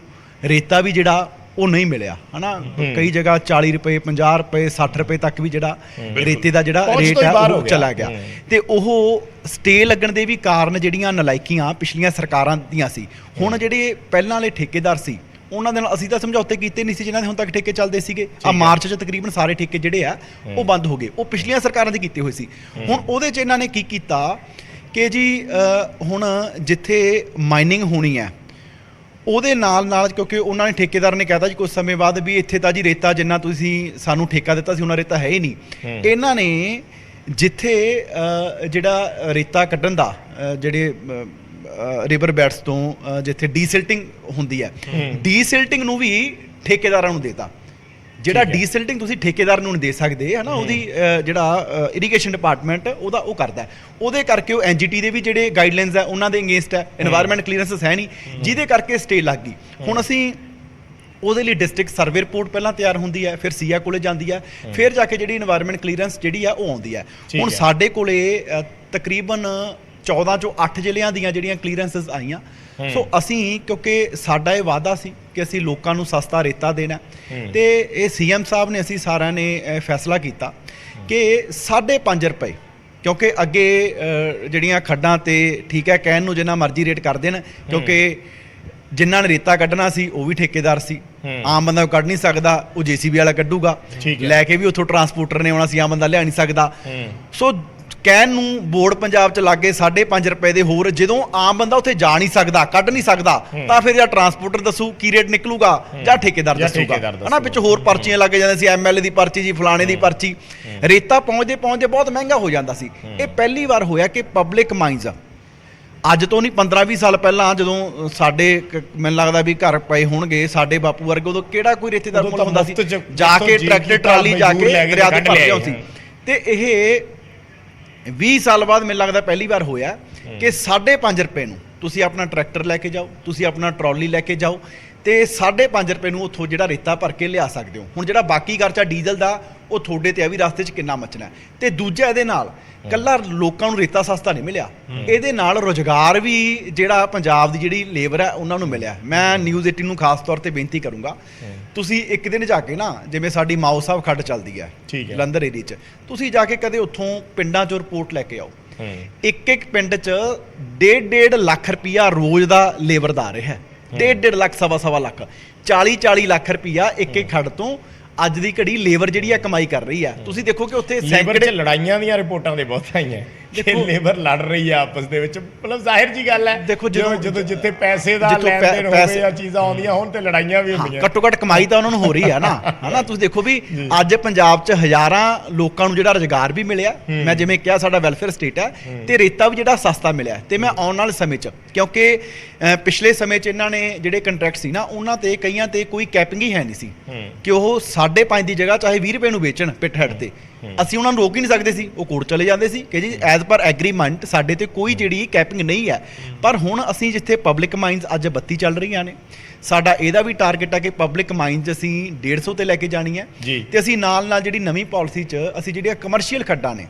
ਰੇਤਾ ਵੀ ਜਿਹੜਾ ਉਹ ਨਹੀਂ ਮਿਲਿਆ, ਹਨਾ। ਕਈ ਜਗ੍ਹਾ 40 ਰੁਪਏ 50 ਰੁਪਏ 60 ਰੁਪਏ ਤੱਕ ਵੀ ਜਿਹੜਾ ਰੇਤੇ ਦਾ ਜਿਹੜਾ ਰੇਟ ਹੈ ਉਹ ਚਲਾ ਗਿਆ। ਤੇ ਉਹ ਸਟੇ ਲੱਗਣ ਦੇ ਵੀ ਕਾਰਨ ਜਿਹੜੀਆਂ ਨਲਾਇਕੀਆਂ ਪਿਛਲੀਆਂ ਸਰਕਾਰਾਂ ਦੀਆਂ ਸੀ। ਹੁਣ ਜਿਹੜੇ ਪਹਿਲਾਂ ਵਾਲੇ ਠੇਕੇਦਾਰ ਸੀ ਉਹਨਾਂ ਦੇ ਨਾਲ ਅਸੀਂ ਤਾਂ ਸਮਝੌਤੇ ਕੀਤੇ ਨਹੀਂ ਸੀ ਜਿਨ੍ਹਾਂ ਦੇ ਹੁਣ ਤੱਕ ਠੇਕੇ ਚੱਲਦੇ ਸੀਗੇ। ਆ ਮਾਰਚ 'ਚ ਤਕਰੀਬਨ ਸਾਰੇ ਠੇਕੇ ਜਿਹੜੇ ਆ ਉਹ ਬੰਦ ਹੋ ਗਏ, ਉਹ ਪਿਛਲੀਆਂ ਸਰਕਾਰਾਂ ਦੇ ਕੀਤੇ ਹੋਏ ਸੀ। ਹੁਣ ਉਹਦੇ 'ਚ ਇਹਨਾਂ ਨੇ ਕੀ ਕੀਤਾ ਕਿ ਜੀ ਹੁਣ ਜਿੱਥੇ ਮਾਈਨਿੰਗ ਹੋਣੀ ਹੈ ਉਹਦੇ ਨਾਲ ਕਿਉਂਕਿ ਉਹਨਾਂ ਨੇ ਠੇਕੇਦਾਰ ਨੇ ਕਹਿਤਾ ਜੀ ਕੁਝ ਸਮੇਂ ਬਾਅਦ ਵੀ ਇੱਥੇ ਤਾਂ ਜੀ ਰੇਤਾ ਜਿੰਨਾ ਤੁਸੀਂ ਸਾਨੂੰ ਠੇਕਾ ਦਿੱਤਾ ਸੀ ਉਹਨਾਂ ਰੇਤਾ ਹੈ ਹੀ ਨਹੀਂ। ਇਹਨਾਂ ਨੇ ਜਿੱਥੇ ਜਿਹੜਾ ਰੇਤਾ ਕੱਢਣ ਦਾ ਜਿਹੜੇ ਰਿਵਰ ਬੈਡਸ ਤੋਂ ਜਿੱਥੇ ਡੀਸਿਲਟਿੰਗ ਹੁੰਦੀ ਹੈ, ਡੀਸਿਲਟਿੰਗ ਨੂੰ ਵੀ ਠੇਕੇਦਾਰਾਂ ਨੂੰ ਦੇਤਾ। ਜਿਹੜਾ ਡੀਸਿਲਟਿੰਗ ਤੁਸੀਂ ਠੇਕੇਦਾਰ ਨੂੰ ਨਹੀਂ ਦੇ ਸਕਦੇ, ਹੈ ਨਾ, ਉਹਦੀ ਜਿਹੜਾ ਇਰੀਗੇਸ਼ਨ ਡਿਪਾਰਟਮੈਂਟ ਉਹਦਾ ਉਹ ਕਰਦਾ। ਉਹਦੇ ਕਰਕੇ ਉਹ ਐਨਜੀਟੀ ਦੇ ਵੀ ਜਿਹੜੇ ਗਾਈਡਲਾਈਨਸ ਹੈ ਉਹਨਾਂ ਦੇ ਅਗੇਂਸਟ ਹੈ, এনवायरमेंट ਕਲੀਅਰੈਂਸਸ ਹੈ ਨਹੀਂ, ਜਿਹਦੇ ਕਰਕੇ ਸਟੇ ਲੱਗ ਗਈ। ਹੁਣ ਅਸੀਂ ਉਹਦੇ ਲਈ ਡਿਸਟ੍ਰਿਕਟ ਸਰਵੇ ਰਿਪੋਰਟ ਪਹਿਲਾਂ ਤਿਆਰ ਹੁੰਦੀ ਹੈ, ਫਿਰ ਸੀਆ ਕੋਲੇ ਜਾਂਦੀ ਹੈ, ਫਿਰ ਜਾ ਕੇ ਜਿਹੜੀ এনवायरमेंट ਕਲੀਅਰੈਂਸ ਜਿਹੜੀ ਆ ਉਹ ਆਉਂਦੀ ਹੈ। ਹੁਣ ਸਾਡੇ ਕੋਲੇ ਤਕਰੀਬਨ 14 ਚੋਂ 8 ਜ਼ਿਲ੍ਹਿਆਂ ਦੀਆਂ ਜਿਹੜੀਆਂ ਕਲੀਅਰੈਂਸਸ ਆਈਆਂ। ਸੋ ਅਸੀਂ ਕਿਉਂਕਿ ਸਾਡਾ ਇਹ ਵਾਅਦਾ ਸੀ ਕਿ ਅਸੀਂ ਲੋਕਾਂ ਨੂੰ ਸਸਤਾ ਰੇਤਾ ਦੇਣਾ, ਤੇ ਇਹ ਸੀਐਮ ਸਾਹਿਬ ਨੇ ਅਸੀਂ ਸਾਰਿਆਂ ਨੇ ਫੈਸਲਾ ਕੀਤਾ ਕਿ 5.5 ਰੁਪਏ, ਕਿਉਂਕਿ ਅੱਗੇ ਜਿਹੜੀਆਂ ਖੱਡਾਂ ਤੇ ਠੀਕ ਹੈ ਕਹਿਣ ਨੂੰ ਜਿੰਨਾ ਮਰਜ਼ੀ ਰੇਟ ਕਰ ਦੇਣ, ਕਿਉਂਕਿ ਜਿਨ੍ਹਾਂ ਨੇ ਰੇਤਾ ਕੱਢਣਾ ਸੀ ਉਹ ਵੀ ਠੇਕੇਦਾਰ ਸੀ, ਆਮ ਬੰਦਾ ਕੱਢ ਨਹੀਂ ਸਕਦਾ, ਉਹ ਜੀਸੀਬੀ ਵਾਲਾ ਕੱਢੂਗਾ, ਲੈ ਕੇ ਵੀ ਉੱਥੋਂ ਟਰਾਂਸਪੋਰਟਰ ਨੇ ਆਉਣਾ ਸੀ, ਆਮ ਬੰਦਾ ਲਿਆ ਨਹੀਂ ਸਕਦਾ। ਸੋ ਕਹਿਣ ਨੂੰ ਬੋਰਡ ਪੰਜਾਬ 'ਚ ਲੱਗੇ 5.5 ਰੁਪਏ ਦੇ ਹੋਰ, ਜਦੋਂ ਆਮ ਬੰਦਾ ਉੱਥੇ ਜਾ ਨਹੀਂ ਸਕਦਾ, ਕੱਢ ਨਹੀਂ ਸਕਦਾ, ਤਾਂ ਫਿਰ ਜਾਂ ਟਰਾਂਸਪੋਰਟਰ ਦੱਸੂ ਕੀ ਰੇਟ ਨਿਕਲੂਗਾ ਜਾਂ ਠੇਕੇਦਾਰ ਦੱਸੂਗਾ, ਹਨਾ। ਵਿੱਚ ਹੋਰ ਪਰਚੀਆਂ ਲੱਗ ਜਾਂਦੀਆਂ ਸੀ, ਐਮਐਲਏ ਦੀ ਪਰਚੀ ਜੀ, ਫਲਾਣੇ ਦੀ ਪਰਚੀ। ਰੇਤਾ ਪਹੁੰਚਦੇ ਬਹੁਤ ਮਹਿੰਗਾ ਹੋ ਜਾਂਦਾ ਸੀ। ਇਹ ਪਹਿਲੀ ਵਾਰ ਹੋਇਆ ਕਿ ਪਬਲਿਕ ਮਾਈਨਸ ਅੱਜ ਤੋਂ ਨਹੀਂ 15-20 ਸਾਲ ਪਹਿਲਾਂ ਜਦੋਂ ਸਾਡੇ ਮੈਨੂੰ ਲੱਗਦਾ ਵੀ ਘਰ ਪਏ ਹੋਣਗੇ ਸਾਡੇ ਬਾਪੂ ਵਰਗੇ, ਉਦੋਂ ਕਿਹੜਾ ਕੋਈ ਰੇਤੇਦਾਰ ਮੁੱਲ ਹੁੰਦਾ ਸੀ, ਜਾ ਕੇ ਟਰੈਕਟਰ ਟਰਾਲੀ ਜਾ ਕੇ ਦਰਿਆ ਤੋਂ ਭਰ ਲਿਆਉਂਦੇ ਸੀ। ਤੇ ਇਹ 20 ਸਾਲ ਬਾਅਦ ਮੈਨੂੰ ਲੱਗਦਾ ਪਹਿਲੀ ਵਾਰ ਹੋਇਆ ਕਿ 5.5 ਰੁਪਏ ਨੂੰ ਤੁਸੀਂ ਆਪਣਾ ਟਰੈਕਟਰ ਲੈ ਕੇ ਜਾਓ, ਤੁਸੀਂ ਆਪਣਾ ਟਰਾਲੀ ਲੈ ਕੇ ਜਾਓ, ਤੇ 5.5 ਰੁਪਏ ਨੂੰ ਉੱਥੋਂ ਜਿਹੜਾ ਰੇਤਾ ਭਰ ਕੇ ਲਿਆ ਸਕਦੇ ਹੋ। ਹੁਣ ਜਿਹੜਾ ਬਾਕੀ ਖਰਚਾ ਡੀਜ਼ਲ ਦਾ ਉਹ ਤੁਹਾਡੇ ਤੇ ਆ ਵੀ ਰਸਤੇ 'ਚ ਕਿੰਨਾ ਮਚਣਾ। ਤੇ ਦੂਜਾ ਇਹਦੇ ਨਾਲ ਕੱਲਾ ਲੋਕਾਂ ਨੂੰ ਰੇਤਾ ਸਸਤਾ ਨਹੀਂ ਮਿਲਿਆ, ਇਹਦੇ ਨਾਲ ਰੁਜ਼ਗਾਰ ਵੀ ਜਿਹੜਾ ਪੰਜਾਬ ਦੀ ਜਿਹੜੀ ਲੇਬਰ ਹੈ ਉਹਨਾਂ ਨੂੰ ਮਿਲਿਆ। ਮੈਂ ਨਿਊਜ਼ 18 ਨੂੰ ਖਾਸ ਤੌਰ ਤੇ ਬੇਨਤੀ ਕਰੂੰਗਾ, ਤੁਸੀਂ ਇੱਕ ਦਿਨ ਜਾ ਕੇ ਨਾ, ਜਿਵੇਂ ਸਾਡੀ ਮਾਓ ਸਾਹਿਬ ਖੱਡ ਚੱਲਦੀ ਹੈ ਜਲੰਧਰ ਏਰੀਏ 'ਚ, ਤੁਸੀਂ ਜਾ ਕੇ ਕਦੇ ਉੱਥੋਂ ਪਿੰਡਾਂ 'ਚੋਂ ਰਿਪੋਰਟ ਲੈ ਕੇ ਆਓ। ਇੱਕ ਪਿੰਡ 'ਚ 1.5 ਲੱਖ ਰੁਪਈਆ ਰੋਜ਼ ਦਾ ਲੇਬਰ ਦਾ ਆ ਰਿਹਾ ਹੈ, 1.5 ਲੱਖ, 1.25 ਲੱਖ, 40 ਲੱਖ ਰੁਪਈਆ ਇੱਕ ਖੱਡ ਤੋਂ ਅੱਜ ਦੀ ਘੜੀ ਲੇਬਰ ਜਿਹੜੀ ਆ ਕਮਾਈ ਕਰ ਰਹੀ ਆ। ਤੁਸੀਂ ਦੇਖੋ ਕਿ ਉੱਥੇ ਲੇਬਰ 'ਚ ਲੜਾਈਆਂ ਦੀਆਂ ਰਿਪੋਰਟਾਂ ਦੇ ਬਹੁਤ ਆਈਆਂ ਕਿ ਲੇਬਰ ਲੜ ਰਹੀ ਆ ਆਪਸ ਦੇ ਵਿੱਚ, ਮਤਲਬ ਜ਼ਾਹਿਰ ਜੀ ਗੱਲ ਹੈ। ਦੇਖੋ ਜਦੋਂ ਜਿੱਥੇ ਪੈਸੇ ਦਾ ਲੈਣ ਦੇਣ ਹੋਵੇ ਜਾਂ ਚੀਜ਼ਾਂ ਆਉਂਦੀਆਂ ਹੋਣ ਤੇ ਲੜਾਈਆਂ ਵੀ ਹੁੰਦੀਆਂ। ਘੱਟੋ ਘੱਟ ਕਮਾਈ ਤਾਂ ਉਹਨਾਂ ਨੂੰ ਹੋ ਰਹੀ ਆ ਨਾ, ਹਨਾ। ਤੁਸੀਂ ਦੇਖੋ ਵੀ ਅੱਜ ਪੰਜਾਬ 'ਚ ਹਜ਼ਾਰਾਂ ਲੋਕਾਂ ਨੂੰ ਜਿਹੜਾ ਰੁਜ਼ਗਾਰ ਵੀ ਮਿਲਿਆ। ਮੈਂ ਜਿਵੇਂ ਕਿਹਾ ਸਾਡਾ ਵੈਲਫੇਅਰ ਸਟੇਟ ਹੈ ਤੇ ਰੇਤਾ ਵੀ ਜਿਹੜਾ ਸਸਤਾ ਮਿਲਿਆ। ਤੇ ਮੈਂ ਆਉਣ ਵਾਲੇ ਸਮੇਂ 'ਚ, ਕਿਉਂਕਿ ਪਿਛਲੇ ਸਮੇਂ 'ਚ ਇਹਨਾਂ ਨੇ ਜਿਹੜੇ ਕੰਟਰੈਕਟ ਸੀ ਨਾ, ਉਹਨਾਂ ਤੇ ਕਈਆਂ ਤੇ ਕੋਈ ਕੈਪਿੰਗ ਹੀ ਹੈ ਨਹੀਂ ਸੀ ਕਿ ਉਹ 5.5 ਦੀ ਜਗ੍ਹਾ ਚਾਹੇ 20 ਰੁਪਏ ਨੂੰ ਵੇਚਣ ਪਿੱਠ ਹੈਡ ਤੇ। ਅਸੀਂ ਉਹਨਾਂ ਨੂੰ ਰੋਕ ਹੀ ਨਹੀਂ ਸਕਦੇ ਸੀ, ਉਹ ਕੋਰਟ ਚਲੇ ਜਾਂਦੇ ਸੀ ਕਿ ਜੀ ਐਜ਼ ਪਰ ਐਗਰੀਮੈਂਟ ਸਾਡੇ ਤੇ ਕੋਈ ਜਿਹੜੀ ਕੈਪਿੰਗ ਨਹੀਂ ਹੈ। ਪਰ ਹੁਣ ਅਸੀਂ ਜਿੱਥੇ ਪਬਲਿਕ ਮਾਈਨਸ ਅੱਜ 32 ਚੱਲ ਰਹੀਆਂ ਨੇ, ਸਾਡਾ ਇਹਦਾ ਵੀ ਟਾਰਗੇਟ ਹੈ ਕਿ ਪਬਲਿਕ ਮਾਈਨਸ ਅਸੀਂ 150 ਤੇ ਲੈ ਕੇ ਜਾਣੀ ਹੈ। ਤੇ ਅਸੀਂ ਨਾਲ ਨਾਲ ਜਿਹੜੀ ਨਵੀਂ ਪਾਲਿਸੀ 'ਚ ਅਸੀਂ ਜਿਹੜੀਆਂ ਕਮਰਸ਼ੀਅਲ ਖੱਡਾਂ ਨੇ,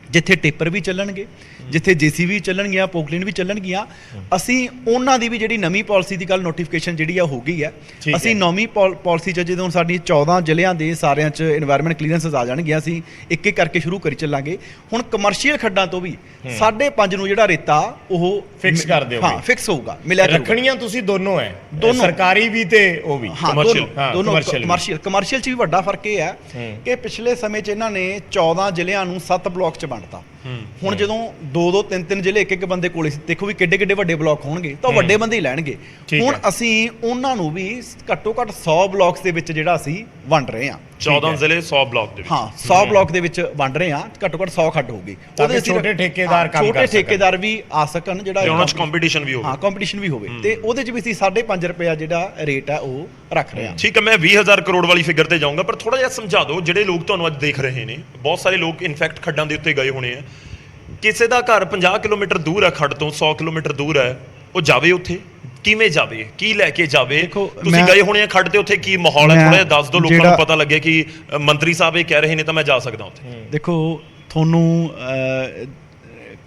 ਜਿੱਥੇ ਟਿੱਪਰ ਵੀ ਚੱਲਣਗੇ, ਜਿੱਥੇ JCB ਚੱਲਣਗੀਆਂ, ਪੋਕਲਿਨ ਵੀ ਚੱਲਣਗੀਆਂ, ਅਸੀਂ ਉਹਨਾਂ ਦੀ ਵੀ ਜਿਹੜੀ ਨਵੀਂ ਪਾਲਿਸੀ ਦੀ ਕੱਲ ਨੋਟੀਫਿਕੇਸ਼ਨ ਜਿਹੜੀ ਆ ਹੋ ਗਈ ਹੈ। ਅਸੀਂ ਨਵੀਂ ਪਾਲਿਸੀ 'ਚ ਜਦੋਂ ਸਾਡੀ 14 ਜ਼ਿਲ੍ਹਿਆਂ ਦੇ ਸਾਰਿਆਂ 'ਚ এনवायरमेंट ਕਲੀਅਰੈਂਸਸ ਆ ਜਾਣਗੀਆਂ, ਅਸੀਂ ਇੱਕ ਇੱਕ ਕਰਕੇ ਸ਼ੁਰੂ ਕਰੀ ਚੱਲਾਂਗੇ। ਹੁਣ ਕਮਰਸ਼ੀਅਲ ਖੱਡਾਂ ਤੋਂ ਵੀ 5.5 ਨੂੰ ਜਿਹੜਾ ਰੇਤਾ ਉਹ ਫਿਕਸ ਕਰ ਦਿਓ। ਹਾਂ, ਫਿਕਸ ਹੋਊਗਾ, ਮਿਲਿਆ ਕਰੂਗਾ। ਰੱਖਣੀਆਂ ਤੁਸੀਂ ਦੋਨੋਂ ਹੈ, ਸਰਕਾਰੀ ਵੀ ਤੇ ਉਹ ਵੀ ਕਮਰਸ਼ੀਅਲ 'ਚ ਵੀ ਵੱਡਾ ਫਰਕ ਇਹ ਹੈ ਕਿ ਪਿਛਲੇ ਸਮੇਂ 'ਚ ਇਹਨਾਂ ਨੇ 14 ਜ਼ਿਲ੍ਹਿਆਂ ਨੂੰ 7 ਬਲਾਕ 'ਚ ਵੰਡਤਾ। ਹੁਣ ਜਦੋਂ 2-2 3-3 ਜ਼ਿਲ੍ਹੇ ਇੱਕ ਬੰਦੇ ਕੋਲੇ ਸੀ, ਦੇਖੋ ਵੀ ਕਿੱਡੇ ਕਿੱਡੇ ਵੱਡੇ ਬਲਾਕ ਹੋਣਗੇ, ਤਾਂ ਵੱਡੇ ਬੰਦੇ ਹੀ ਲੈਣਗੇ। ਹੁਣ ਅਸੀਂ ਉਹਨਾਂ ਨੂੰ ਵੀ ਘੱਟੋ ਘੱਟ 100 ਬਲਾਕਸ ਦੇ ਵਿੱਚ ਜਿਹੜਾ ਅਸੀਂ ਵੰਡ ਰਹੇ ਹਾਂ। 14 ਜ਼ਿਲ੍ਹੇ 100 ਬਲਾਕ ਦੇ ਵਿੱਚ, ਹਾਂ 100 ਬਲਾਕ ਦੇ ਵਿੱਚ ਵੰਡ ਰਹੇ ਹਾਂ। ਘੱਟੋ ਘੱਟ 100 ਖੱਡ ਹੋਊਗੀ, ਉਹਦੇ ਛੋਟੇ ਠੇਕੇਦਾਰ ਕੰਮ ਕਰ ਸਕਣ, ਛੋਟੇ ਠੇਕੇਦਾਰ ਵੀ ਆ ਸਕਣ, ਜਿਹੜਾ ਉਹਨਾਂ 'ਚ ਕੰਪੀਟੀਸ਼ਨ ਵੀ ਹੋਵੇ। ਹਾਂ, ਕੰਪੀਟੀਸ਼ਨ ਵੀ ਹੋਵੇ। ਤੇ ਉਹਦੇ 'ਚ ਵੀ ਅਸੀਂ 5.5 ਰੁਪਏ ਜਿਹੜਾ ਰੇਟ ਹੈ ਉਹ ਰੱਖ ਰਹੇ ਹਾਂ। ਠੀਕ ਹੈ, ਮੈਂ 20,000 ਕਰੋੜ ਵਾਲੀ ਫਿਗਰ ਤੇ ਜਾਊਂਗਾ, ਪਰ ਥੋੜਾ ਜਿਹਾ ਸਮਝਾ ਦਿਓ ਜਿਹੜੇ ਲੋਕ ਤੁਹਾਨੂੰ ਅੱਜ ਦੇਖ ਰਹੇ ਨੇ। ਬਹੁਤ ਸਾਰੇ ਲੋਕ ਇਨਫੈਕਟ ਖੱਡਾਂ ਦੇ ਉੱਤੇ ਗਏ ਹੋਣੇ ਆ। ਕਿਸੇ ਦਾ ਘਰ 50 ਕਿਲੋਮੀਟਰ ਦੂਰ ਹੈ ਖੱਡ ਤੋਂ, 100 ਕਿਲੋਮੀਟਰ ਦੂਰ ਹੈ, ਉਹ ਜਾਵੇ ਉੱਥੇ ਕਿਵੇਂ ਜਾਵੇ, ਕੀ ਲੈ ਕੇ ਜਾਵੇ? ਤੁਸੀਂ ਗਏ ਹੋਣੇ ਆ ਖੱਡ ਤੇ, ਉੱਥੇ ਕੀ ਮਾਹੌਲ ਹੈ? ਥੋੜਾ ਜਿਹਾ ਦੱਸ ਦਿਓ, ਲੋਕਾਂ ਨੂੰ ਪਤਾ ਲੱਗੇ ਕਿ ਮੰਤਰੀ ਸਾਹਿਬ ਇਹ ਕਹਿ ਰਹੇ ਨੇ ਤਾਂ ਮੈਂ ਜਾ ਸਕਦਾ ਉੱਥੇ। ਦੇਖੋ, ਤੁਹਾਨੂੰ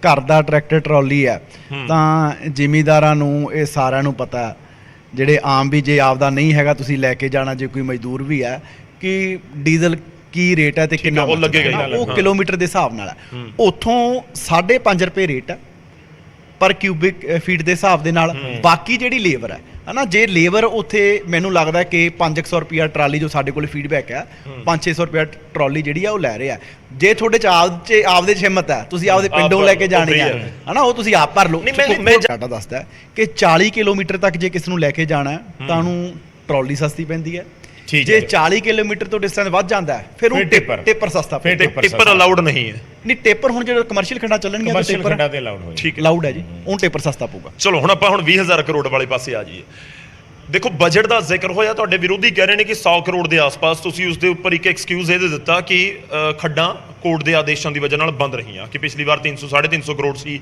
ਘਰ ਦਾ ਟਰੈਕਟਰ ਟਰਾਲੀ ਹੈ ਤਾਂ ਜ਼ਿਮੀਂਦਾਰਾਂ ਨੂੰ ਇਹ ਸਾਰਿਆਂ ਨੂੰ ਪਤਾ ਹੈ, ਜਿਹੜੇ ਆਮ ਵੀ ਜੇ ਆਪਦਾ ਨਹੀਂ ਹੈਗਾ ਤੁਸੀਂ ਲੈ ਕੇ ਜਾਣਾ, ਜੇ ਕੋਈ ਮਜ਼ਦੂਰ ਵੀ ਹੈ, ਕਿ ਡੀਜ਼ਲ ਕੀ ਰੇਟ ਹੈ ਤੇ ਕਿੰਨਾ ਉਹ ਲੱਗੇਗਾ, ਉਹ ਕਿਲੋਮੀਟਰ ਦੇ ਹਿਸਾਬ ਨਾਲ ਹੈ। ਉੱਥੋਂ 5.5 ਰੁਪਏ ਰੇਟ ਹੈ ਪਰ ਕਿਊਬਿਕ ਫੀਟ ਦੇ ਹਿਸਾਬ ਦੇ ਨਾਲ। ਬਾਕੀ ਜਿਹੜੀ ਲੇਬਰ ਹੈ ਹਨਾ, ਜੇ ਲੇਬਰ ਉੱਥੇ ਮੈਨੂੰ ਲੱਗਦਾ ਕਿ 500 ਰੁਪਿਆ ਟਰਾਲੀ, ਜੋ ਸਾਡੇ ਕੋਲ ਫੀਡਬੈਕ ਹੈ 500-600 ਰੁਪਿਆ ਟਰਾਲੀ ਜਿਹੜੀ ਆ ਉਹ ਲੈ ਰਿਹਾ। ਜੇ ਤੁਹਾਡੇ ਚ ਆਪਦੇ ਚ ਹਿੰਮਤ ਹੈ, ਤੁਸੀਂ ਆਪਦੇ ਪਿੰਡੋਂ ਲੈ ਕੇ ਜਾਣੀ ਹੈ ਹਨਾ, ਉਹ ਤੁਸੀਂ ਆਪ ਭਰ ਲਓ। ਮੈਂ ਡਾਟਾ ਦੱਸਦਾ ਕਿ 40 ਕਿਲੋਮੀਟਰ ਤੱਕ ਜੇ ਕਿਸ ਨੂੰ ਲੈ ਕੇ ਜਾਣਾ ਤਾਂ ਉਹਨੂੰ ਟਰਾਲੀ ਸਸਤੀ ਪੈਂਦੀ ਹੈ। ਜੇ 40 ਕਿਲੋਮੀਟਰ ਤੋਂ ਡਿਸਟੈਂਸ ਵੱਧ ਜਾਂਦਾ ਹੈ ਫਿਰ ਉਹ ਟਿੱਪਰ ਸਸਤਾ ਪੈਂਦਾ। ਟਿੱਪਰ ਅਲਾਉਡ ਨਹੀਂ ਹੈ। ਨਹੀਂ, ਟਿੱਪਰ ਹੁਣ ਜਿਹੜਾ ਕਮਰਸ਼ੀਅਲ ਖੱਡਾਂ ਚੱਲਣਗੀਆਂ ਤਾਂ ਟਿੱਪਰ ਖੱਡਾਂ ਤੇ ਅਲਾਉਡ ਹੋਏ। ਠੀਕ ਹੈ, ਅਲਾਉਡ ਹੈ ਜੀ, ਉਹ ਟਿੱਪਰ ਸਸਤਾ ਪਊਗਾ। ਚਲੋ ਹੁਣ ਆਪਾਂ 20,000 ਕਰੋੜ ਵਾਲੇ ਪਾਸੇ ਆ ਜਾਈਏ। ਦੇਖੋ, ਬਜਟ ਦਾ ਜ਼ਿਕਰ ਹੋਇਆ, ਤੁਹਾਡੇ ਵਿਰੋਧੀ ਕਹਿ ਰਹੇ ਨੇ ਕਿ 100 ਕਰੋੜ ਦੇ ਆਸ-ਪਾਸ। ਤੁਸੀਂ ਉਸ ਦੇ ਉੱਪਰ ਇੱਕ ਐਕਸਕਿਊਜ਼ ਇਹ ਦੇ ਦਿੱਤਾ ਕਿ ਖੱਡਾਂ ਕੋਰਟ ਦੇ ਆਦੇਸ਼ਾਂ ਦੀ ਵਜ੍ਹਾ ਨਾਲ ਬੰਦ ਰਹੀਆਂ, ਕਿ ਪਿਛਲੀ ਵਾਰ 300-350 ਕਰੋੜ ਸੀ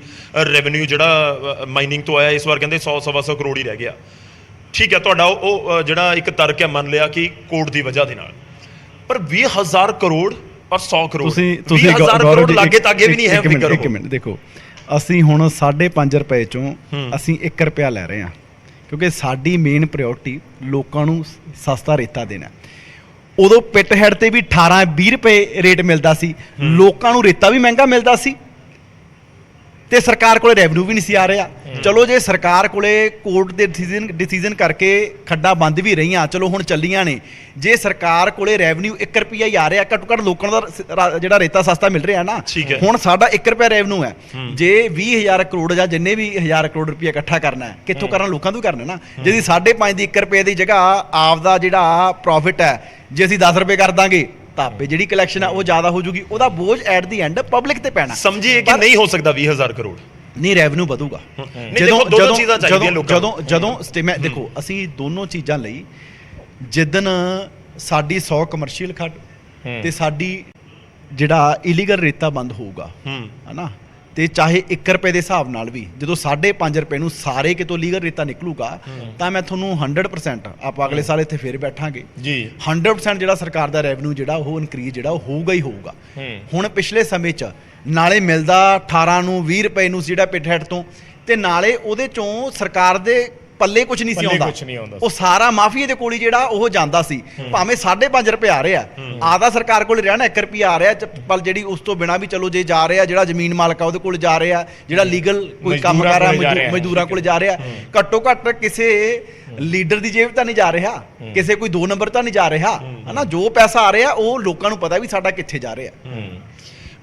ਰੈਵਨਿਊ ਜਿਹੜਾ ਮਾਈਨਿੰਗ ਤੋਂ ਆਇਆ, ਇਸ ਵਾਰ ਕਹਿੰਦੇ 100-125 ਕਰੋੜ ਹੀ ਰਹਿ ਗਿਆ। ਠੀਕ ਹੈ, ਤੁਹਾਡਾ ਉਹ ਜਿਹੜਾ ਇੱਕ ਤਰਕ ਹੈ ਮੰਨ ਲਿਆ ਕਿ ਕੋਰਟ ਦੀ ਵਜ੍ਹਾ ਦੇ ਨਾਲ, ਪਰ 20,000 ਕਰੋੜ ਔਰ 100 ਕਰੋੜ, 20,000 ਕਰੋੜ ਲਾਗੇ ਤਾਗੇ ਵੀ ਨਹੀਂ ਹੈ ਫਿਗਰ। ਇੱਕ ਮਿੰਟ ਦੇਖੋ, ਅਸੀਂ ਹੁਣ 5.5 ਰੁਪਏ ਚੋਂ ਅਸੀਂ 1 ਰੁਪਿਆ ਲੈ ਰਹੇ ਹਾਂ, ਕਿਉਂਕਿ ਸਾਡੀ ਮੇਨ ਪ੍ਰਾਇੋਰਟੀ ਲੋਕਾਂ ਨੂੰ ਸਸਤਾ ਰੇਤਾ ਦੇਣਾ। ਉਦੋਂ ਪਿੱਟ ਹੈਡ ਤੇ ਵੀ 18-20 ਰੁਪਏ ਰੇਟ ਮਿਲਦਾ ਸੀ, ਲੋਕਾਂ ਨੂੰ ਰੇਤਾ ਵੀ ਮਹਿੰਗਾ ਮਿਲਦਾ ਸੀ ਤੇ ਸਰਕਾਰ ਕੋਲੇ ਰੈਵਨਿਊ ਵੀ ਨਹੀਂ ਸੀ ਆ ਰਿਹਾ। ਚਲੋ, ਜੇ ਸਰਕਾਰ ਕੋਲੇ ਕੋਰਟ ਦੇ ਡਿਸੀਜਨ ਕਰਕੇ ਖੱਡਾਂ ਬੰਦ ਵੀ ਰਹੀਆਂ, ਚਲੋ ਹੁਣ ਚੱਲੀਆਂ ਨੇ, ਜੇ ਸਰਕਾਰ ਕੋਲੇ ਰੈਵਨਿਊ 1 ਰੁਪਿਆ ਹੀ ਆ ਰਿਹਾ, ਘੱਟੋ ਘੱਟ ਲੋਕਾਂ ਦਾ ਜਿਹੜਾ ਰੇਤਾ ਸਸਤਾ ਮਿਲ ਰਿਹਾ ਨਾ। ਹੁਣ ਸਾਡਾ 1 ਰੁਪਿਆ ਰੈਵਨਿਊ ਹੈ, ਜੇ 20,000 ਕਰੋੜ ਜਾਂ ਜਿੰਨੇ ਵੀ 1,000 ਕਰੋੜ ਰੁਪਿਆ ਇਕੱਠਾ ਕਰਨਾ ਹੈ, ਕਿੱਥੋਂ ਕਰਨਾ? ਲੋਕਾਂ ਤੋਂ ਕਰਨਾ ਨਾ। ਜੇ ਅਸੀਂ 5.5 ਦੀ 1 ਰੁਪਏ ਦੀ ਜਗ੍ਹਾ ਆਪਦਾ ਜਿਹੜਾ ਪ੍ਰੋਫਿਟ ਹੈ, ਜੇ ਅਸੀਂ 10 ਰੁਪਏ ਕਰ ਦਾਂਗੇ ਤਾਂ ਜਿਹੜੀ ਕਲੈਕਸ਼ਨ ਆ ਉਹ ਜ਼ਿਆਦਾ ਹੋ ਜੂਗੀ, ਉਹਦਾ ਬੋਝ ਐਟ ਦੀ ਐਂਡ ਪਬਲਿਕ ਤੇ ਪੈਣਾ। ਸਮਝੀਏ ਕਿ ਨਹੀਂ ਹੋ ਸਕਦਾ 20,000 ਕਰੋੜ, ਨਹੀਂ ਰੈਵਨਿਊ ਵਧੂਗਾ। ਜਦੋਂ ਮੈਂ ਦੇਖੋ, ਅਸੀਂ ਦੋਨੋਂ ਚੀਜ਼ਾਂ ਲਈ ਜਿੱਦਣ ਸਾਡੀ 100 ਕਮਰਸ਼ੀਅਲ ਖੱਡ ਤੇ ਸਾਡੀ ਜਿਹੜਾ ਇਲੀਗਲ ਰੇਤਾ ਬੰਦ ਹੋਊਗਾ ਹਨਾ, ਤੇ ਚਾਹੇ 1 ਰੁਪਏ ਦੇ ਹਿਸਾਬ ਨਾਲ ਵੀ ਜਦੋਂ 5.5 ਰੁਪਏ ਨੂੰ ਸਾਰੇ ਕਿਤੋਂ ਲੀਗਲ ਰੇਤਾ ਨਿਕਲੂਗਾ, ਤਾਂ ਮੈਂ ਤੁਹਾਨੂੰ 100% ਆਪਾਂ ਅਗਲੇ ਸਾਲ ਇੱਥੇ ਫੇਰ ਬੈਠਾਂਗੇ ਜੀ, 100% ਜਿਹੜਾ ਸਰਕਾਰ ਦਾ ਰੈਵਨਿਊ ਜਿਹੜਾ ਉਹ ਇਨਕਰੀਜ਼ ਜਿਹੜਾ ਉਹ ਹੋਊਗਾ ਹੀ ਹੋਊਗਾ। ਹੁਣ ਪਿਛਲੇ ਸਮੇਂ 'ਚ ਨਾਲੇ ਮਿਲਦਾ 18 ਨੂੰ 20 ਰੁਪਏ ਨੂੰ ਜਿਹੜਾ ਪਿੱਠ ਹੈਡ ਤੋਂ, ਤੇ ਨਾਲੇ ਉਹਦੇ ਚੋਂ ਸਰਕਾਰ ਦੇ ਪੱਲੇ ਕੁਝ ਨਹੀਂ ਸੀ ਪੱਲੇ ਆਉਂਦਾ, ਕੁਛ ਨਹੀਂ ਆਉਂਦਾ ਉਹ ਸਾਰਾ ਮਾਫੀਏ ਦੇ ਕੋਲ ਹੀ ਜਿਹੜਾ ਉਹ ਜਾਂਦਾ ਸੀ। ਭਾਵੇਂ 5.5 ਰੁਪਏ ਆ ਰਹੇ ਆਦਾ ਸਰਕਾਰ ਕੋਲ ਰਹਿਣਾ 1 ਰੁਪਿਆ ਆ ਰਿਹਾ, ਪਰ ਜਿਹੜੀ ਉਸ ਤੋਂ ਬਿਨਾ ਵੀ ਚਲੋ ਜੇ ਜਾ ਰਿਹਾ, ਜਿਹੜਾ ਜ਼ਮੀਨ ਮਾਲਕ ਆ ਉਹਦੇ ਕੋਲ ਜਾ ਰਿਹਾ, ਜਿਹੜਾ ਲੀਗਲ ਕੋਈ ਕੰਮ ਕਰ ਰਿਹਾ ਮਜ਼ਦੂਰਾਂ ਕੋਲ ਜਾ ਰਿਹਾ, ਘੱਟੋ ਘੱਟ ਕਿਸੇ ਲੀਡਰ ਦੀ ਜੇਬ ਤਾਂ ਨਹੀਂ ਜਾ ਰਿਹਾ, ਕਿਸੇ ਕੋਈ 2 ਨੰਬਰ ਤਾਂ ਨਹੀਂ ਜਾ ਰਿਹਾ, ਹਨਾ। ਜੋ ਪੈਸਾ ਆ ਰਿਹਾ ਉਹ ਲੋਕਾਂ ਨੂੰ ਪਤਾ ਵੀ ਸਾਡਾ ਕਿੱਥੇ ਜਾ ਰਿਹਾ।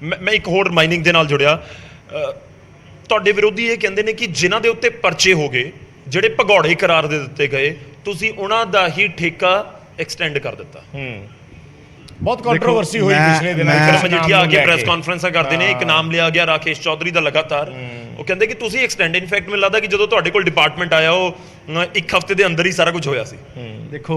ਮੈਂ ਇੱਕ ਹੋਰ ਮਾਈਨਿੰਗ ਦੇ ਨਾਲ ਜੁੜਿਆ, ਤੁਹਾਡੇ ਵਿਰੋਧੀ ਇਹ ਕਹਿੰਦੇ ਨੇ ਕਿ ਜਿਨ੍ਹਾਂ ਦੇ ਉੱਤੇ ਪਰਚੇ ਹੋ ਗਏ, ਜਿਹੜੇ ਭਗੌੜੇ ਕਰਾਰ ਦੇ ਦਿੱਤੇ ਗਏ, ਤੁਸੀਂ ਉਹਨਾਂ ਦਾ ਹੀ ਠੇਕਾ ਐਕਸਟੈਂਡ ਕਰ ਦਿੱਤਾ। ਬਹੁਤ ਕੰਟਰੋਵਰਸੀ ਹੋਈ ਪਿਛਲੇ ਦਿਨਾਂ ਵਿਕਰਮ ਮਜੀਠੀਆ ਆ ਕੇ ਪ੍ਰੈਸ ਕਾਨਫਰੰਸਾਂ ਕਰਦੇ ਨੇ, ਇੱਕ ਨਾਮ ਲਿਆ ਗਿਆ ਰਾਕੇਸ਼ ਚੌਧਰੀ ਦਾ ਲਗਾਤਾਰ, ਉਹ ਕਹਿੰਦੇ ਕਿ ਤੁਸੀਂ ਐਕਸਟੈਂਡ, ਇਨਫੈਕਟ ਮੈਨੂੰ ਲੱਗਦਾ ਕਿ ਜਦੋਂ ਤੁਹਾਡੇ ਕੋਲ ਡਿਪਾਰਟਮੈਂਟ ਆਇਆ ਉਹ 1 ਹਫ਼ਤੇ ਦੇ ਅੰਦਰ ਹੀ ਸਾਰਾ ਕੁਝ ਹੋਇਆ ਸੀ। ਦੇਖੋ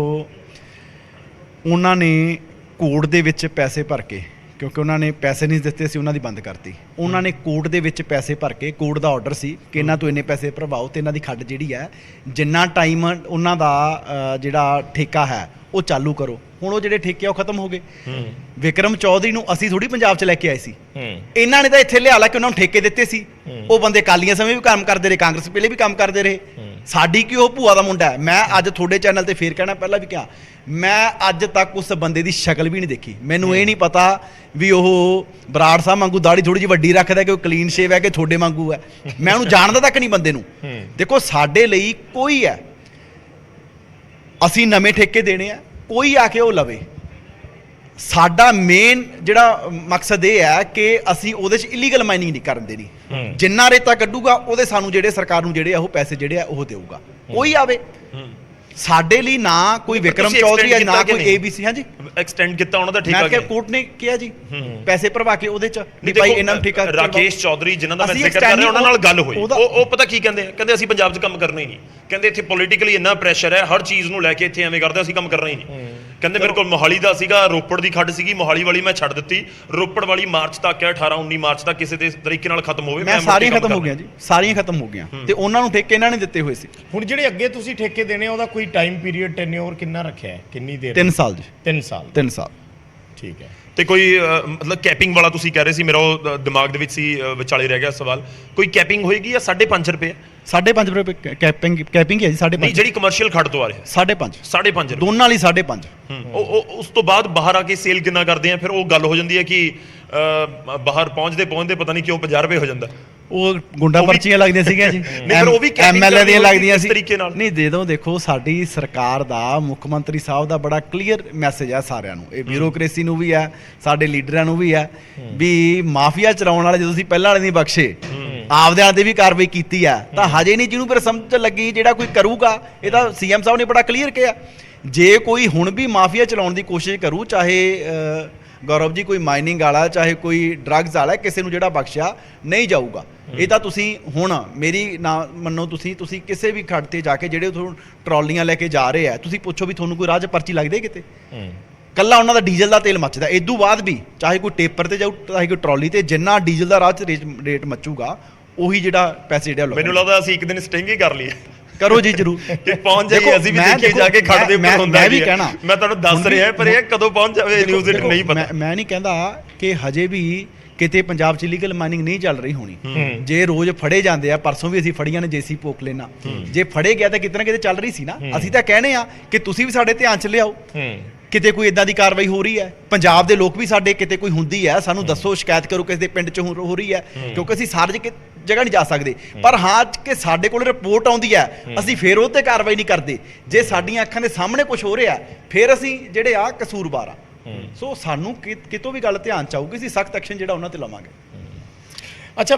ਉਹਨਾਂ ਨੇ ਕੋਰਟ ਦੇ ਵਿੱਚ ਪੈਸੇ ਭਰ ਕੇ, ਕਿਉਂਕਿ ਉਹਨਾਂ ਨੇ ਪੈਸੇ ਨਹੀਂ ਦਿੱਤੇ ਸੀ, ਉਹਨਾਂ ਦੀ ਬੰਦ ਕਰਤੀ। ਉਹਨਾਂ ਨੇ ਕੋਰਟ ਦੇ ਵਿੱਚ ਪੈਸੇ ਭਰ ਕੇ, ਕੋਰਟ ਦਾ ਆਰਡਰ ਸੀ ਕਿ ਇਹਨਾਂ ਤੋਂ ਇੰਨੇ ਪੈਸੇ ਭਰਵਾਓ ਤੇ ਇਹਨਾਂ ਦੀ ਖੱਡ ਜਿਹੜੀ ਹੈ ਜਿੰਨਾ ਟਾਈਮ ਉਹਨਾਂ ਦਾ ਜਿਹੜਾ ਠੇਕਾ ਹੈ ਉਹ ਚਾਲੂ ਕਰੋ। ਹੁਣ ਉਹ ਜਿਹੜੇ ਠੇਕੇ ਉਹ ਖਤਮ ਹੋ ਗਏ। ਵਿਕਰਮ ਚੌਧਰੀ ਨੂੰ ਅਸੀਂ ਥੋੜੀ ਪੰਜਾਬ 'ਚ ਲੈ ਕੇ ਆਏ ਸੀ, ਇਹਨਾਂ ਨੇ ਤਾਂ ਇੱਥੇ ਲਿਆ ਲਾ ਕੇ ਉਹਨਾਂ ਨੂੰ ਠੇਕੇ ਦਿੱਤੇ ਸੀ। ਉਹ ਬੰਦੇ ਕਾਲੀਆਂ ਸਮੇਂ ਵੀ ਕੰਮ ਕਰਦੇ ਰਹੇ, ਕਾਂਗਰਸ ਵੇਲੇ ਵੀ ਕੰਮ ਕਰਦੇ ਰਹੇ। ਸਾਡੀ ਕਿ ਉਹ ਭੂਆ ਦਾ ਮੁੰਡਾ ਹੈ। ਮੈਂ ਅੱਜ ਤੁਹਾਡੇ ਚੈਨਲ ਤੇ ਫੇਰ ਕਹਿਣਾ, ਪਹਿਲਾਂ ਵੀ ਕਿਹਾ, ਮੈਂ ਅੱਜ ਤੱਕ ਉਸ ਬੰਦੇ ਦੀ ਸ਼ਕਲ ਵੀ ਨਹੀਂ ਦੇਖੀ। ਮੈਨੂੰ ਇਹ ਨਹੀਂ ਪਤਾ ਵੀ ਉਹ ਬਰਾੜ ਸਾਹਿਬ ਵਾਂਗੂ ਦਾੜੀ ਥੋੜੀ ਜਿਹੀ ਵੱਡੀ ਰੱਖਦਾ, ਕਿ ਉਹ ਕਲੀਨ ਸ਼ੇਵ ਹੈ, ਕਿ ਤੁਹਾਡੇ ਵਾਂਗੂ ਹੈ। ਮੈਂ ਉਹਨੂੰ ਜਾਣਦਾ ਤੱਕ ਨਹੀਂ ਬੰਦੇ ਨੂੰ। ਦੇਖੋ ਸਾਡੇ ਲਈ ਕੋਈ ਹੈ, ਅਸੀਂ ਨਵੇਂ ਠੇਕੇ ਦੇਣੇ ਆ, ਕੋਈ ਆ ਕੇ ਉਹ ਲਵੇ। ਸਾਡਾ ਮੇਨ ਜਿਹੜਾ ਮਕਸਦ ਇਹ ਹੈ ਕਿ ਅਸੀਂ ਉਹਦੇ 'ਚ ਇਲੀਗਲ ਮਾਈਨਿੰਗ ਨਹੀਂ ਕਰਨ ਦੇਣੀ। ਜਿੰਨਾ ਰੇਤਾ ਕੱਢੂਗਾ ਉਹਦੇ ਸਾਨੂੰ ਜਿਹੜੇ ਸਰਕਾਰ ਨੂੰ ਜਿਹੜੇ ਆ ਉਹ ਪੈਸੇ ਜਿਹੜੇ ਆ ਉਹ ਦੇਊਗਾ। ਕੋਈ ਆਵੇ ਸਾਡੇ ਲਈ, ਨਾ ਕੋਈ ਵਿਕਰਮ ਚੌਧਰੀ ਹੈ, ਨਾ ਕੋਈ ABC। ਹਾਂਜੀ, ਐਕਸਟੈਂਡ ਕੀਤਾ ਉਹਨਾਂ ਦਾ ਠੇਕਾ। ਮੈਂ ਕਿਹਾ ਕੋਰਟ ਨੇ ਕਿਹਾ ਜੀ ਪੈਸੇ ਭਰਵਾ ਕੇ ਉਹਦੇ 'ਚ ਵੀ ਭਾਈ ਇਹਨਾਂ ਨੂੰ ਠੇਕਾ। ਰਾਕੇਸ਼ ਚੌਧਰੀ ਜਿਨ੍ਹਾਂ ਦਾ ਮੈਂ ਜ਼ਿਕਰ ਕਰ ਰਿਹਾ, ਉਹਨਾਂ ਨਾਲ ਗੱਲ ਹੋਈ, ਉਹ ਪਤਾ ਕੀ ਕਹਿੰਦੇ? ਕਹਿੰਦੇ ਅਸੀਂ ਪੰਜਾਬ 'ਚ ਕੰਮ ਕਰਨਾ ਹੀ ਨਹੀਂ। ਕਹਿੰਦੇ ਇੱਥੇ ਪੋਲੀਟੀਕਲੀ ਇੰਨਾ ਪ੍ਰੈਸ਼ਰ ਹੈ, ਹਰ ਚੀਜ਼ ਨੂੰ ਲੈ ਕੇ ਇੱਥੇ ਐਵੇਂ ਕਰਦੇ, ਅਸੀਂ ਕੰਮ ਕਰਨਾ ਹੀ ਨਹੀਂ। ਕਹਿੰਦੇ ਮੇਰੇ ਕੋਲ ਮੋਹਾਲੀ ਦਾ ਸੀਗਾ, ਰੋਪੜ ਦੀ ਖੱਡ ਸੀਗੀ, ਮੋਹਾਲੀ ਵਾਲੀ ਮੈਂ ਛੱਡ ਦਿੱਤੀ, ਰੋਪੜ ਵਾਲੀ ਮਾਰਚ ਤੱਕ ਹੈ, 18-19 ਮਾਰਚ ਤੱਕ ਕਿਸੇ ਦੇ ਤਰੀਕੇ ਨਾਲ ਖਤਮ ਹੋਵੇ। ਮੈਂ ਸਾਰੀਆਂ ਖਤਮ ਹੋ ਗਈਆਂ ਜੀ, ਸਾਰੀਆਂ ਖਤਮ ਹੋ ਗਈਆਂ, ਤੇ ਉਹਨਾਂ ਨੂੰ ਠੇਕੇ ਇਹਨਾਂ ਨੇ ਦਿੱਤੇ ਹੋਏ ਸੀ। ਹੁਣ ਜਿਹੜੇ ਅੱਗੇ ਤੁਸੀਂ ਠੇਕੇ ਦੇਣੇ, ਉਹਦਾ ਕੋਈ ਟਾਈਮ ਪੀਰੀਅਡ, ਟੈਨਿਓਰ ਕਿੰਨਾ ਰੱਖਿਆ ਹੈ? ਕਿੰਨੀ ਦੇਰ? 3 ਸਾਲ ਜੀ। 3 ਸਾਲ। 3 ਸਾਲ, ਠੀਕ ਹੈ। ਤੇ ਕੋਈ ਮਤਲਬ ਕੈਪਿੰਗ ਵਾਲਾ ਤੁਸੀਂ ਕਹਿ ਰਹੇ ਸੀ, ਮੇਰਾ ਉਹ ਦਿਮਾਗ ਦੇ ਵਿੱਚ ਸੀ, ਵਿਚਾਲੇ ਰਹਿ ਗਿਆ ਸਵਾਲ। ਕੋਈ ਕੈਪਿੰਗ ਹੋਏਗੀ ਜਾਂ 5.5 ਰੁਪਏ? 5.5 ਰੁਪਏ ਕੈਪਿੰਗ ਹੈ ਜੀ। 5.5 ਨਹੀਂ, ਜਿਹੜੀ ਕਮਰਸ਼ੀਅਲ ਖੱਡ ਤੋਂ ਆ ਰਹੀ ਹੈ 5.5 5.5 ਦੋਨਾਂ ਲਈ 5.5। ਉਹ ਉਸ ਤੋਂ ਬਾਅਦ ਬਾਹਰ ਆ ਕੇ ਸੇਲ ਕਿੰਨਾ ਕਰਦੇ ਆ? ਫਿਰ ਉਹ ਗੱਲ ਹੋ ਜਾਂਦੀ ਹੈ ਕਿ ਬਾਹਰ ਪਹੁੰਚਦੇ ਪਤਾ ਨਹੀਂ ਕਿਉਂ 50 ਰੁਪਏ ਹੋ ਜਾਂਦਾ। ਉਹ ਗੁੰਡਾ ਪਰਚੀਆਂ ਲੱਗਦੀਆਂ ਸੀਗੀਆਂ ਜੀ, MLA ਦੀਆਂ ਲੱਗਦੀਆਂ ਸੀ। ਨਹੀਂ ਦੇ ਦੋ। ਦੇਖੋ ਸਾਡੀ ਸਰਕਾਰ ਦਾ, ਮੁੱਖ ਮੰਤਰੀ ਸਾਹਿਬ ਦਾ ਬੜਾ ਕਲੀਅਰ ਮੈਸੇਜ ਹੈ ਸਾਰਿਆਂ ਨੂੰ, ਇਹ ਬਿਊਰੋਕ੍ਰੇਸੀ ਨੂੰ ਵੀ ਹੈ, ਸਾਡੇ ਲੀਡਰਾਂ ਨੂੰ ਵੀ ਹੈ, ਵੀ ਮਾਫੀਆ ਚਲਾਉਣ ਵਾਲੇ ਜਦੋਂ ਤੁਸੀਂ ਪਹਿਲਾਂ ਵਾਲੇ ਨਹੀਂ ਬਖਸ਼ੇ, ਆਪਦਿਆਂ ਤੇ ਵੀ ਕਾਰਵਾਈ ਕੀਤੀ ਹੈ, ਤਾਂ ਹਜੇ ਨਹੀਂ ਜਿਹਨੂੰ ਫਿਰ ਸਮਝ ਲੱਗੀ ਜਿਹੜਾ ਕੋਈ ਕਰੂਗਾ। ਇਹ ਤਾਂ CM ਸਾਹਿਬ ਨੇ ਬੜਾ ਕਲੀਅਰ ਕਿਹਾ, ਜੇ ਕੋਈ ਹੁਣ ਵੀ ਮਾਫੀਆ ਚਲਾਉਣ ਦੀ ਕੋਸ਼ਿਸ਼ ਕਰੂ, ਚਾਹੇ ਗੌਰਵ ਜੀ ਕੋਈ ਮਾਈਨਿੰਗ ਵਾਲਾ, ਚਾਹੇ ਕੋਈ ਡਰੱਗਸ ਵਾਲਾ, ਕਿਸੇ ਨੂੰ ਜਿਹੜਾ ਬਖਸ਼ਿਆ ਨਹੀਂ ਜਾਊਗਾ। ਇਹ ਤਾਂ ਤੁਸੀਂ ਹੁਣ ਮੇਰੀ ਨਾ ਮੰਨੋ, ਤੁਸੀਂ ਕਿਸੇ ਵੀ ਖੱਡ ਤੇ ਜਾ ਕੇ ਜਿਹੜੇ ਤੁਹਾਨੂੰ ਟਰਾਲੀਆਂ ਲੈ ਕੇ ਜਾ ਰਹੇ ਆ, ਤੁਸੀਂ ਪੁੱਛੋ ਵੀ ਤੁਹਾਨੂੰ ਕੋਈ ਰਾਹ 'ਚ ਪਰਚੀ ਲੱਗਦੀ ਕਿਤੇ? ਕੱਲਾ ਉਹਨਾਂ ਦਾ ਡੀਜ਼ਲ ਦਾ ਤੇਲ ਮੱਚਦਾ। ਇਦੋਂ ਬਾਅਦ ਵੀ ਚਾਹੇ ਕੋਈ ਟੇਪਰ ਤੇ ਜਾਊ, ਚਾਹੇ ਕੋਈ ਟਰਾਲੀ ਤੇ, ਜਿੰਨਾ ਡੀਜ਼ਲ ਦਾ ਰਾਹ 'ਚ ਰੇਟ ਮੱਚੂਗਾ, ਉਹੀ ਜਿਹੜਾ ਪੈਸੇ ਜਿਹੜੇ ਮੈਨੂੰ ਲੱਗਦਾ ਅਸੀਂ ਇੱਕ ਦਿਨ ਸਟਿੰਗ ਹੀ ਕਰ ਲਈਏ। ਕਰੋ ਜੀ ਜ਼ਰੂਰ, ਕਿ ਪਹੁੰਚ ਜਾਈਏ ਅਸੀਂ ਵੀ, ਦੇਖੀਏ ਜਾ ਕੇ ਖੱਡ ਦੇ ਉੱਪਰ ਹੁੰਦਾ ਵੀ ਕਹਿਣਾ। ਮੈਂ ਤੁਹਾਨੂੰ ਦੱਸ ਰਿਹਾ, ਪਰ ਇਹ ਕਦੋਂ ਪਹੁੰਚ ਜਾਵੇ ਨਿਊਜ਼ ਇਟ ਨਹੀਂ ਪਤਾ। ਮੈਂ ਨਹੀਂ ਕਹਿੰਦਾ ਕਿ ਹਜੇ ਵੀ ਕਿਤੇ ਪੰਜਾਬ 'ਚ ਲੀਗਲ ਮਾਈਨਿੰਗ ਨਹੀਂ ਚੱਲ ਰਹੀ ਹੋਣੀ। ਜੇ ਰੋਜ਼ ਫੜੇ ਜਾਂਦੇ ਆ, ਪਰਸੋਂ ਵੀ ਅਸੀਂ ਫੜੀਆਂ ਨੇ JC ਪੋਕਲੇਨਾ, ਜੇ ਫੜੇ ਗਿਆ ਤਾਂ ਕਿਤੇ ਨਾ ਕਿਤੇ ਚੱਲ ਰਹੀ ਸੀ ਨਾ। ਅਸੀਂ ਤਾਂ ਕਹਿੰਦੇ ਆ ਕਿ ਤੁਸੀਂ ਵੀ ਸਾਡੇ ਧਿਆਨ 'ਚ ਲਿਆਓ, ਕਿਤੇ ਕੋਈ ਇਦਾਂ ਦੀ ਕਾਰਵਾਈ ਹੋ ਰਹੀ ਹੈ। ਪੰਜਾਬ ਦੇ ਲੋਕ ਵੀ ਸਾਡੇ ਕਿਤੇ ਕੋਈ ਹੁੰਦੀ ਹੈ, ਸਾਨੂੰ ਦੱਸੋ, ਸ਼ਿਕਾਇਤ ਕਰੋ ਕਿਸੇ ਦੇ ਪਿੰਡ 'ਚ ਹੋ ਰਹੀ ਹੈ, ਕਿਉਂਕਿ ਅਸੀਂ ਸਾਰਵਜਨਿਕ ਜਗ੍ਹਾ ਨਹੀਂ ਜਾ ਸਕਦੇ। ਪਰ ਹਾਂ ਕਿ ਸਾਡੇ ਕੋਲ ਰਿਪੋਰਟ ਆਉਂਦੀ ਹੈ, ਅਸੀਂ ਫਿਰ ਉਹ ਤੇ ਕਾਰਵਾਈ ਨਹੀਂ ਕਰਦੇ। ਜੇ ਸਾਡੀਆਂ ਅੱਖਾਂ ਦੇ ਸਾਹਮਣੇ ਕੁਝ ਹੋ ਰਿਹਾ, ਫਿਰ ਅਸੀਂ ਜਿਹੜੇ ਆ ਕਸੂਰਵਾਰ ਆ। ਸੋ ਸਾਨੂੰ ਕਿਤੋਂ ਵੀ ਗੱਲ ਧਿਆਨ 'ਚ ਆਊਗੀ, ਅਸੀਂ ਸਖਤ ਐਕਸ਼ਨ ਜਿਹੜਾ ਉਹਨਾਂ ਤੇ ਲਵਾਂਗੇ। ਅੱਛਾ।